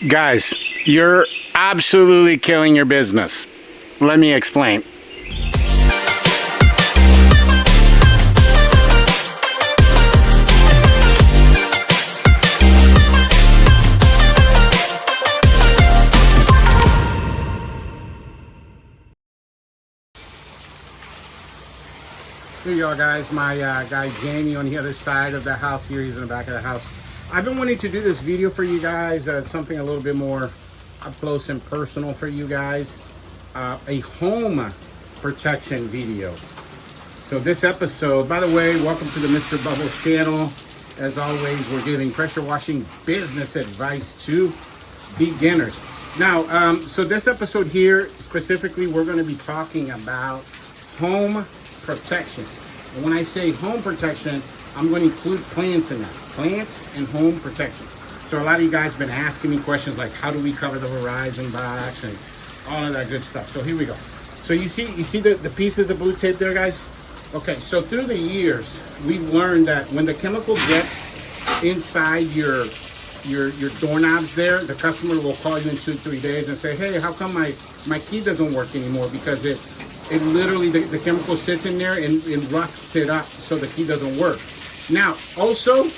Guys, you're absolutely killing your business. Let me explain. Here you are, guys. My guy Jamie on the other side of the house here. He's in the back of the house. I've been wanting to do this video for you guys, something a little bit more up close and personal for you guys, a home protection video. So this episode, by the way, welcome to the Mr. Bubbles channel. As always, we're giving pressure washing business advice to beginners. Now, so this episode here, specifically, we're going to be talking about home protection. And when I say home protection, I'm going to include plants in that. Plants and home protection. So a lot of you guys have been asking me questions like, how do we cover the Verizon box and all of that good stuff. So here we go. So you see the pieces of blue tape there, guys? Okay, so through the years, we've learned that when the chemical gets inside your doorknobs there, the customer will call you in 2-3 days and say, hey, how come my key doesn't work anymore? Because it literally, the chemical sits in there and rusts it up so the key doesn't work. Now, also,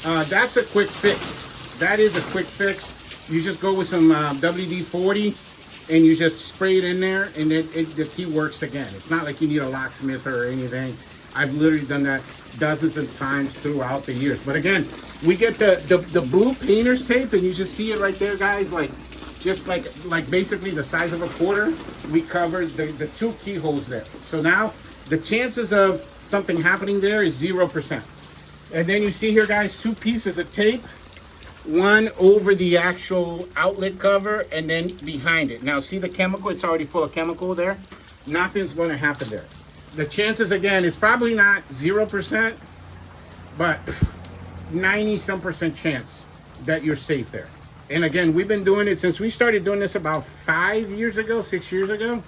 that's a quick fix. That is a quick fix. You just go with some WD-40 and you just spray it in there and the key works again. It's not like you need a locksmith or anything. I've literally done that dozens of times throughout the years. But again, we get the blue painter's tape and you just see it right there, guys, just like basically the size of a quarter. We covered the 2 keyholes there. So now the chances of something happening there is 0%. And then you see here, guys, 2 pieces of tape, one over the actual outlet cover and then behind it. Now see the chemical, it's already full of chemical there. Nothing's going to happen there. The chances, again, is probably not 0%, but 90-some% chance that you're safe there. And again, we've been doing it since we started doing this about 6 years ago.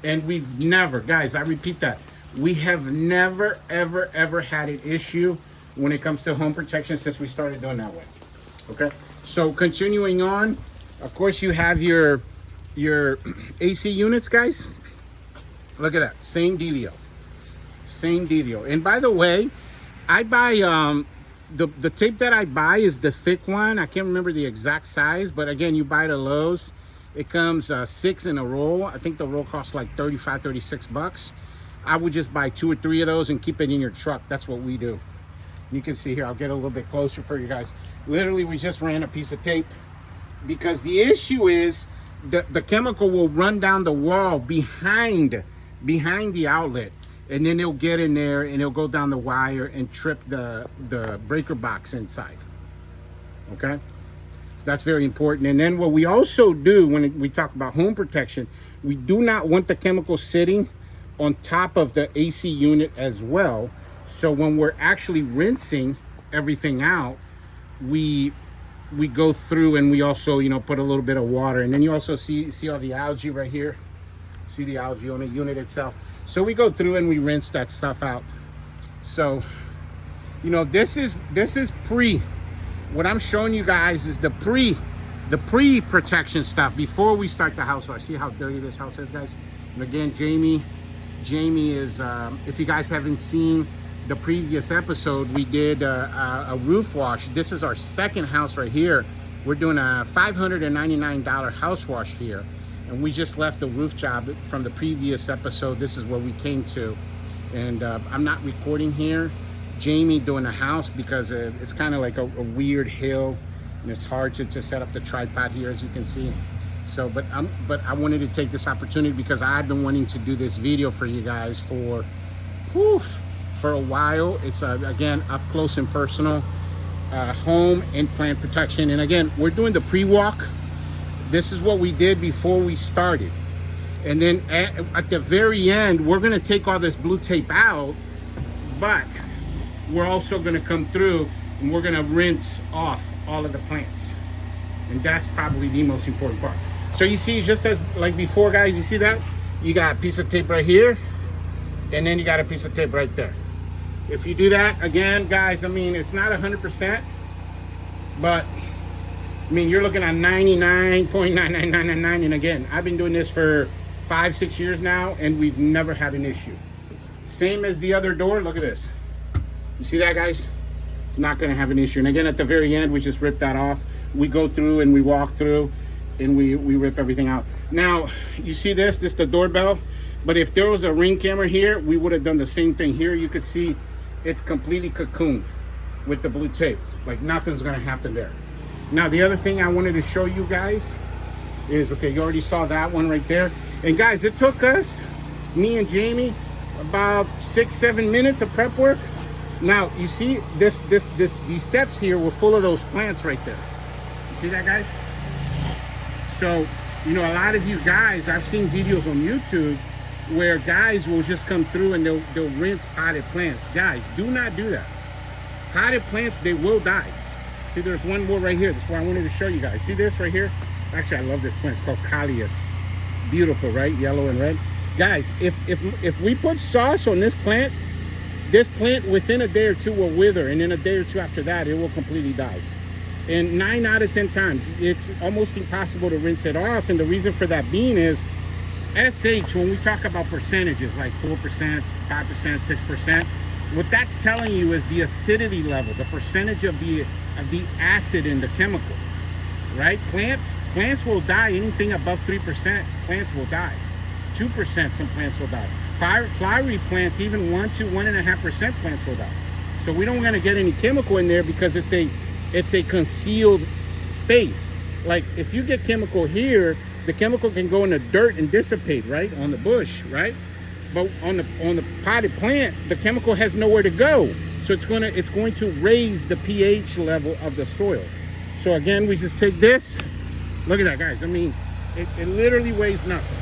And we've never, guys, I repeat that, we have never, ever had an issue when it comes to home protection since we started doing that way. Okay, so continuing on, of course, you have your AC units, guys. Look at that, same dealio. And by the way, I buy the tape that I buy is the thick one. I can't remember the exact size, but again, you buy it at Lowe's. It comes 6 in a roll. I think the roll costs like 35, 36 bucks. I would just buy 2 or 3 of those and keep it in your truck. That's what we do. You can see here, I'll get a little bit closer for you guys. Literally, we just ran a piece of tape because the issue is the chemical will run down the wall behind the outlet. And then it'll get in there and it'll go down the wire and trip the breaker box inside. Okay, that's very important. And then what we also do when we talk about home protection, we do not want the chemical sitting on top of the AC unit as well. So when we're actually rinsing everything out, we go through and we also, put a little bit of water. And then you also see all the algae right here. See the algae on the unit itself. So we go through and we rinse that stuff out. So, this is pre. What I'm showing you guys is the pre-protection stuff before we start the house wash. See how dirty this house is, guys? And again, Jamie is, if you guys haven't seen the previous episode, we did a roof wash. This is our second house right here. We're doing a $599 house wash here. And we just left the roof job from the previous episode. This is where we came to. And I'm not recording here. Jamie doing the house because it's kind of like a weird hill. And it's hard to set up the tripod here, as you can see. So, but I wanted to take this opportunity because I've been wanting to do this video for you guys for a while. It's, again, up close and personal. Home and plant protection. And again, we're doing the pre-walk. This is what we did before we started. And then at the very end, we're gonna take all this blue tape out, but we're also gonna come through and we're gonna rinse off all of the plants. And that's probably the most important part. So you see, just as like before, guys, you see that? You got a piece of tape right here, and then you got a piece of tape right there. If you do that, again, guys, I mean, it's not 100%, but I mean, you're looking at 99.99999. And again, I've been doing this for 5-6 years now, and we've never had an issue. Same as the other door. Look at this. You see that, guys? Not going to have an issue. And again, at the very end, we just rip that off. We go through and we walk through and we rip everything out. Now, you see this is the doorbell. But if there was a Ring camera here, we would have done the same thing. Here you could see it's completely cocooned with the blue tape. Like nothing's going to happen there. Now, the other thing I wanted to show you guys is, okay, you already saw that one right there. And guys, it took us, me and Jamie, about 6-7 minutes of prep work. Now, you see these steps here were full of those plants right there. You see that, guys? So, you know, a lot of you guys, I've seen videos on YouTube where guys will just come through and they'll rinse potted plants. Guys, do not do that. Potted plants, they will die. See, there's one more right here. That's why I wanted to show you guys. See this right here? Actually, I love this plant. It's called Callias. Beautiful, right? Yellow and red. Guys, if we put sauce on this plant within a day or two will wither, and in a day or two after that, it will completely die. And 9 out of 10 times, it's almost impossible to rinse it off. And the reason for that being is SH, when we talk about percentages like 4%, 5%, 6%, what that's telling you is the acidity level, the percentage of the acid in the chemical, right? Plants will die. Anything above 3%, plants will die. 2%, some plants will die. Flowery plants, even 1 to 1.5% plants will die. So we don't want to get any chemical in there because it's a concealed space. Like if you get chemical here, the chemical can go in the dirt and dissipate, right, on the bush, right? But on the potted plant, the chemical has nowhere to go. So it's going to raise the pH level of the soil. So again, we just take this. Look at that, guys. I mean, it literally weighs nothing.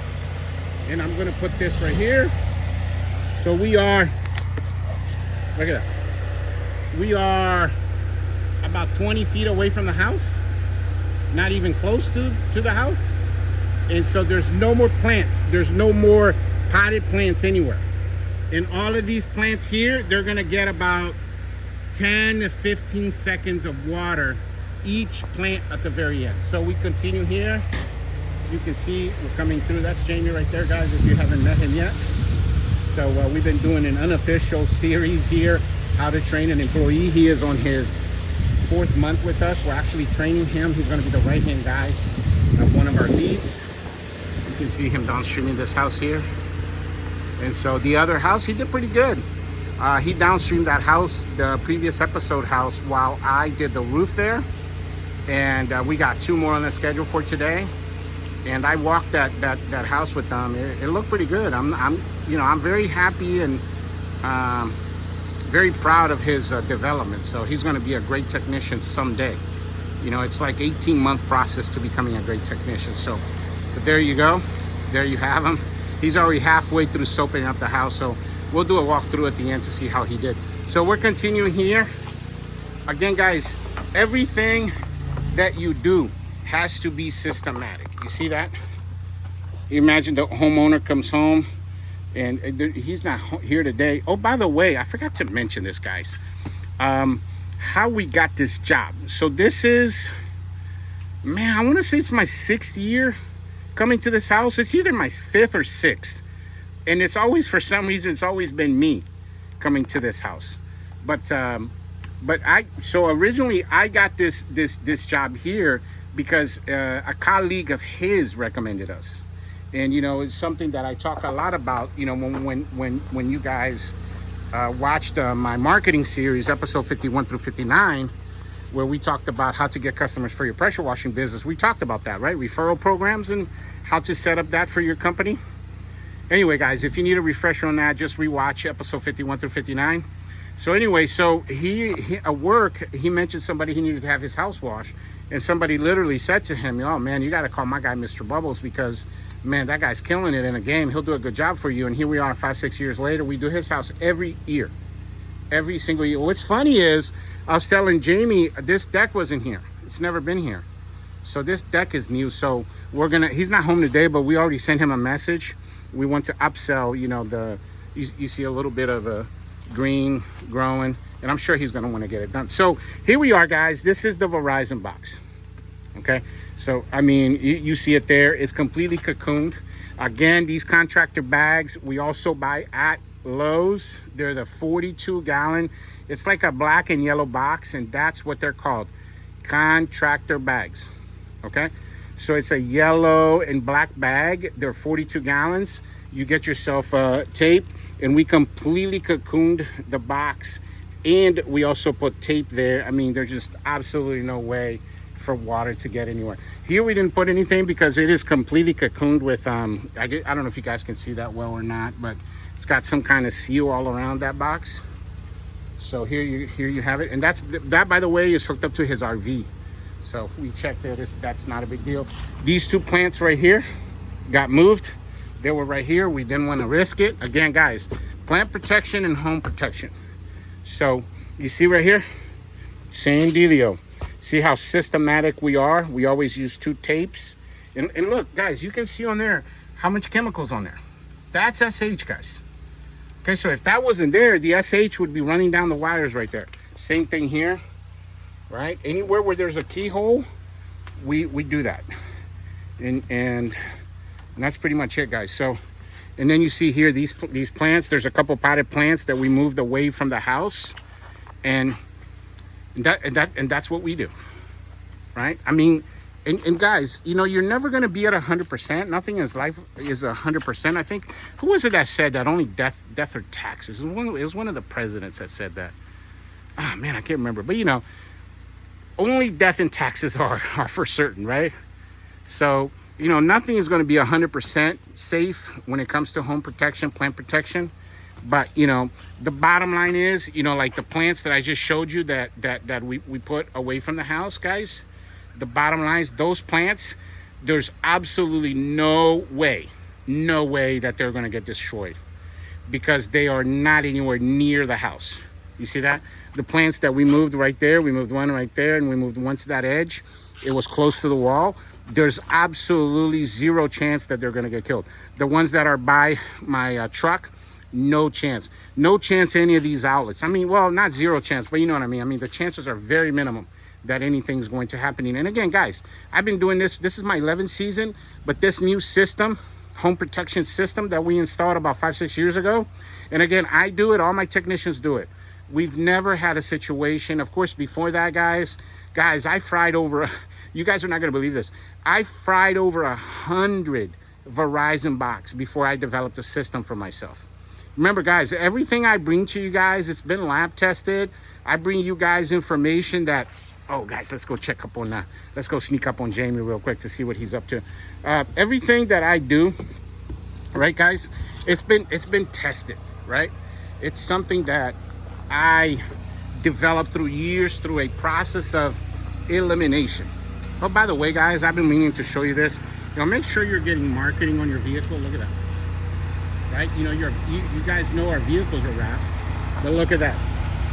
And I'm going to put this right here. So we are, look at that. We are about 20 feet away from the house. Not even close to the house. And so there's no more plants. There's no more potted plants anywhere. And all of these plants here, they're gonna get about 10 to 15 seconds of water each plant at the very end. So we continue here. You can see we're coming through. That's Jamie right there, guys, if you haven't met him yet. So we've been doing an unofficial series here, how to train an employee. He is on his 4th month with us. We're actually training him. He's gonna be the right-hand guy of one of our leads. You can see him downstreaming this house here. And so the other house, he did pretty good. He downstreamed that house, the previous episode house, while I did the roof there. And we got 2 more on the schedule for today. And I walked that house with them. It looked pretty good. I'm very happy and very proud of his development. So he's going to be a great technician someday. You know, it's like 18-month process to becoming a great technician. So, but there you go. There you have him. He's already halfway through soaping up the house. So we'll do a walkthrough at the end to see how he did. So we're continuing here. Again, guys, everything that you do has to be systematic. You see that? You imagine the homeowner comes home and he's not here today. Oh, by the way, I forgot to mention this, guys. How we got this job. So this is, man, I want to say it's my 6th year coming to this house. It's either my 5th or 6th. And it's always, for some reason, it's always been me coming to this house. But originally I got this job here because a colleague of his recommended us. And, you know, it's something that I talk a lot about, you know, when you guys watched my marketing series, episode 51 through 59, where we talked about how to get customers for your pressure washing business. We talked about that, right? Referral programs and how to set up that for your company. Anyway, guys, if you need a refresher on that, just rewatch episode 51 through 59. So anyway, so he at work, he mentioned somebody he needed to have his house washed. And somebody literally said to him, oh, man, you got to call my guy, Mr. Bubbles, because, man, that guy's killing it in a game. He'll do a good job for you. And here we are 5-6 years later. We do his house every year, every single year. What's funny is I was telling Jamie, this deck wasn't here. It's never been here. So this deck is new. So he's not home today, but we already sent him a message. We want to upsell, you know, you see a little bit of a green growing, and I'm sure he's going to want to get it done. So here we are, guys. This is the Verizon box. Okay, so I mean, you see it there. It's completely cocooned. Again, these contractor bags we also buy at Lowe's. They're the 42-gallon. It's like a black and yellow box, and that's what they're called, contractor bags. Okay, so it's a yellow and black bag. They're 42 gallons. You get yourself tape, and we completely cocooned the box, and we also put tape there. I mean, there's just absolutely no way for water to get anywhere. Here we didn't put anything because it is completely cocooned with I don't know if you guys can see that well or not, but it's got some kind of seal all around that box. So here you have it, and that by the way is hooked up to his RV. So we checked it. That's not a big deal. These two plants right here got moved. They were right here. We didn't want to risk it. Again, guys, plant protection and home protection. So you see right here, same dealio. See how systematic we are? We always use 2 tapes. And look, guys, you can see on there how much chemicals on there. That's SH, guys. Okay, so if that wasn't there, the SH would be running down the wires right there. Same thing here, right? Anywhere where there's a keyhole, we do that. And that's pretty much it, guys. So, and then you see here these plants. There's a couple potted plants that we moved away from the house, and that's what we do, right? I mean, and guys, you know, you're never going to be at 100%. Nothing in life is 100%. I think, who was it that said that only death or taxes? It was one of the presidents that said that. Ah, man, I can't remember. But you know, only death and taxes are for certain, right? So, you know, nothing is going to be 100% safe when it comes to home protection, plant protection. But, you know, the bottom line is, you know, like the plants that I just showed you that we put away from the house, guys, the bottom line is those plants, there's absolutely no way that they're going to get destroyed because they are not anywhere near the house. You see that? The plants that we moved right there, we moved one right there, and we moved one to that edge. It was close to the wall. There's absolutely zero chance that they're going to get killed. The ones that are by my truck, no chance. No chance any of these outlets. I mean, well, not zero chance, but you know what I mean. I mean, the chances are very minimum that anything's going to happen. And again, guys, I've been doing this. This is my 11th season, but this new system, home protection system that we installed about 5-6 years ago. And again, I do it. All my technicians do it. We've never had a situation. Of course, before that, guys, I fried over, you guys are not going to believe this. I fried over 100 Verizon box before I developed a system for myself. Remember, guys, everything I bring to you guys, it's been lab tested. I bring you guys information that, oh, guys, let's go check up on, let's go sneak up on Jamie real quick to see what he's up to. Everything that I do, right, guys, it's been tested, right? It's something that I developed through years, through a process of elimination. Oh, by the way, guys, I've been meaning to show you this. You know, make sure you're getting marketing on your vehicle. Look at that. Right, you know, you guys know our vehicles are wrapped, but look at that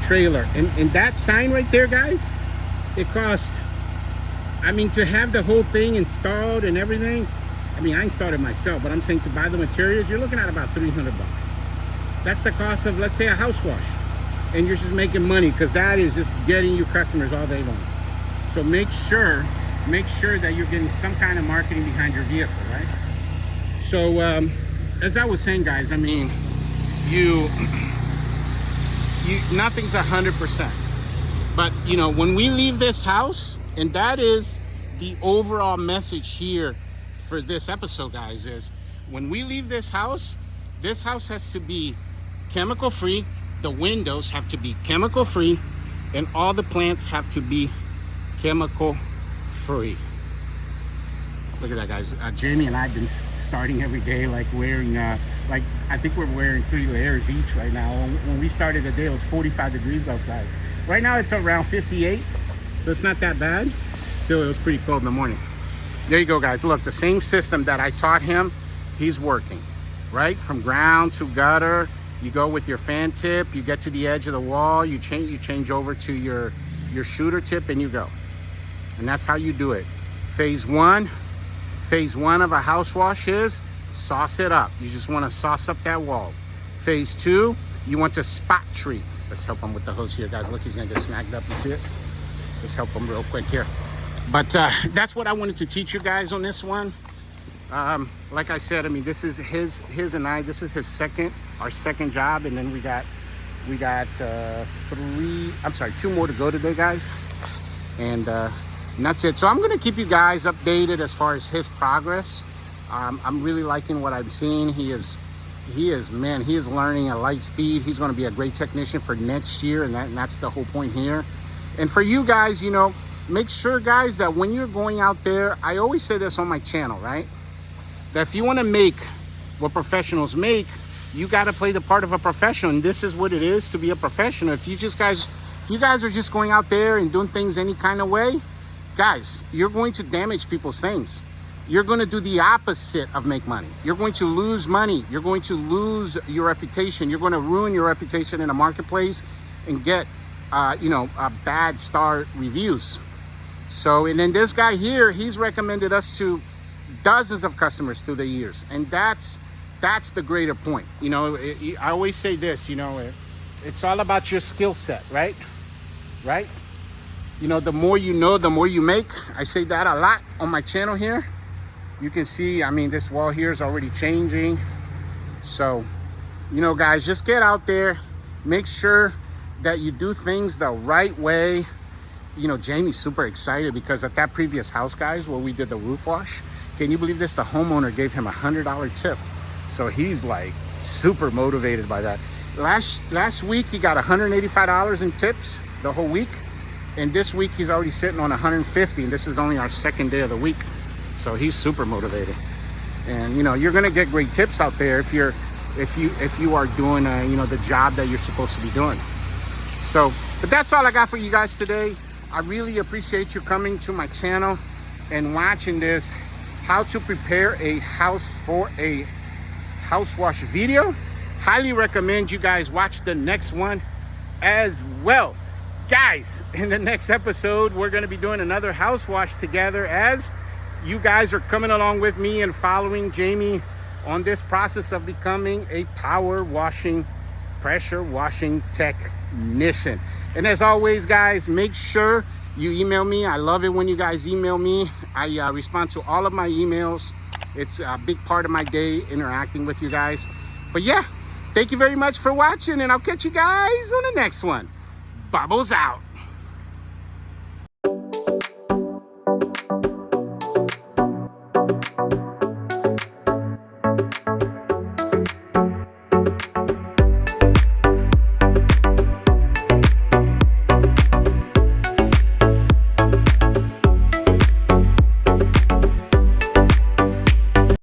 trailer and that sign right there, guys. It cost, I mean, to have the whole thing installed and everything. I mean, I installed it myself, but I'm saying to buy the materials, you're looking at about $300. That's the cost of, let's say, a house wash, and you're just making money because that is just getting you customers all day long. So make sure that you're getting some kind of marketing behind your vehicle, right? So as I was saying, guys, I mean, nothing's 100%, but you know, when we leave this house, and that is the overall message here for this episode, guys, is when we leave this house has to be chemical free. The windows have to be chemical free, and all the plants have to be chemical free. Look at that, guys. Jamie and I have been starting every day, like wearing, like I think we're wearing 3 layers each right now. When we started the day, it was 45 degrees outside. Right now, it's around 58, so it's not that bad. Still, it was pretty cold in the morning. There you go, guys. Look, the same system that I taught him, he's working, right? From ground to gutter. You go with your fan tip, you get to the edge of the wall, you change over to your shooter tip, and you go. And that's how you do it. Phase one of a house wash is sauce it up. You just want to sauce up that wall. Phase 2, you want to spot treat. Let's help him with the hose here, guys. Look, he's gonna get snagged up. You see it? Let's help him real quick here. But that's what I wanted to teach you guys on this one. Like I said, I mean, this is his and I, this is our second job, and then we got two more to go today, guys, and that's it. So I'm gonna keep you guys updated as far as his progress. I'm really liking what I'm seeing. He is learning at light speed. He's going to be a great technician for next year, and that's the whole point here. And for you guys, you know, make sure, guys, that when you're going out there, I always say this on my channel, right? That if you want to make what professionals make, you got to play the part of a professional, and this is what it is to be a professional. If you guys are just going out there and doing things any kind of way, guys, you're going to damage people's things. You're going to do the opposite of make money. You're going to lose money. You're going to lose your reputation. You're going to ruin your reputation in the marketplace and get, bad star reviews. So, and then this guy here, he's recommended us to dozens of customers through the years. And that's the greater point. You know, I always say this, you know, it's all about your skill set, right? Right? You know, the more you know, the more you make. I say that a lot on my channel here. You can see, I mean, this wall here is already changing. So, you know, guys, just get out there. Make sure that you do things the right way. You know, Jamie's super excited because at that previous house, guys, where we did the roof wash, can you believe this? The homeowner gave him $100 tip. So he's like super motivated by that. Last week, he got $185 in tips the whole week. And this week, he's already sitting on $150. And this is only our second day of the week. So he's super motivated, and you know, you're gonna get great tips out there if you are doing the job that you're supposed to be doing. So, but that's all I got for you guys today. I really appreciate you coming to my channel and watching this how to prepare a house for a house wash video. Highly recommend you guys watch the next one as well. Guys, in the next episode, we're gonna be doing another house wash together as you guys are coming along with me and following Jamie on this process of becoming a power washing, pressure washing technician. And as always, guys, make sure you email me. I love it when you guys email me. I respond to all of my emails. It's a big part of my day interacting with you guys. But yeah, thank you very much for watching, and I'll catch you guys on the next one. Bubbles out.